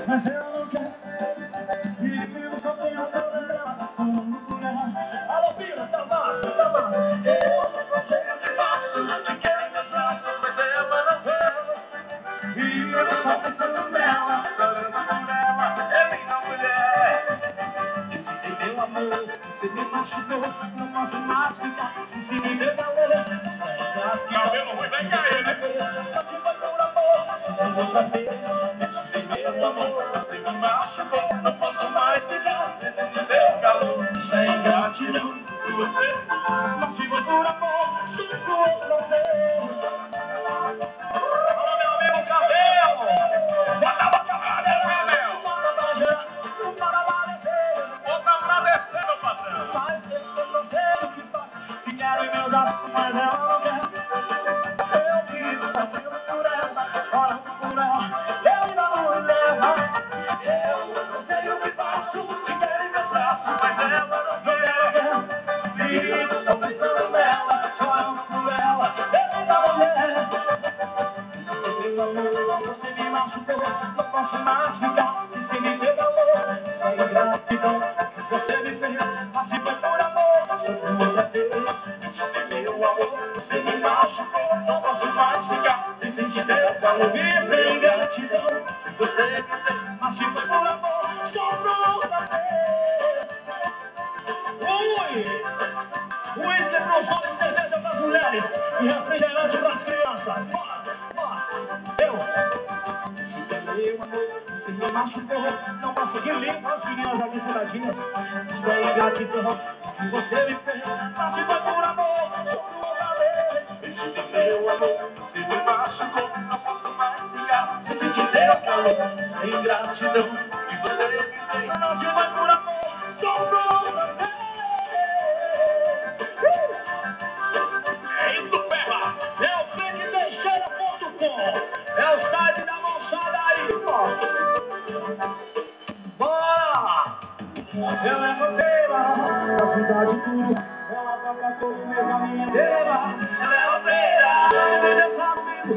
Mas eu não quero. E vivo só tenho a dela, como por ela. Alô, filha, tá massa, tá massa. Eu não sei o que faço, te quero em meus braços, mas ela não quer. E eu só pensando nela, chorando por ela, é minha mulher. E meu amor, você me machucou, não posso mais ficar. Se me deu valor, cabelo ruim vai cair, né? Só te foi por amor, não vou saber. Meu amor, você me machucou, não posso mais ficar. Se deu calor, sem gratidão por você. Só te foi por amor, juro por você. Alô, meu amigo Cabelo! Bota pra dentro, Cabelo! Bota pra descer, meu patrão! Mas eu não sei o que faz. Se quero em meus braços, mas ela não quer. Eu vivo sofrendo por ela, chorando por ela. Eu não levo. Eu não sei o que faço. Se quero em meus braços, mas ela não quer. Vivo só pensando nela, chorando por ela. Eu não levo. Meu amor, você me machucou, não posso mais ficar. Se me deu valor, é ingratidão. Você me fez, mas se foi por amor, sou por outra vez. Meu amor, você me machucou, não posso mais ficar. Se me deu valor, é ingratidão. Você me fez, mas se foi por amor, sou por outra vez. Whisky pros homens, cerveja pras mulheres e refrigerante pras crianças. Bora, bora. Meu amor, você me machucou, não posso de limpo as meninas aqui sentadinhas. Isso é ingratidão que você me fez, mas se foi por amor, sou por outra vez. Meu amor, você me machucou, não posso mais ficar. Se te deu calor, é ingratidão que você me fez, mas se foi por amor, sou por outra vez. É isso, Ferra! É o PlateTeixeira.com! É o site da moçada aí, ó! Bora! Ela é roteira, da cidade toda. Ela toca todo mês a minha inteira. Ela é roteira, me deixa amigo.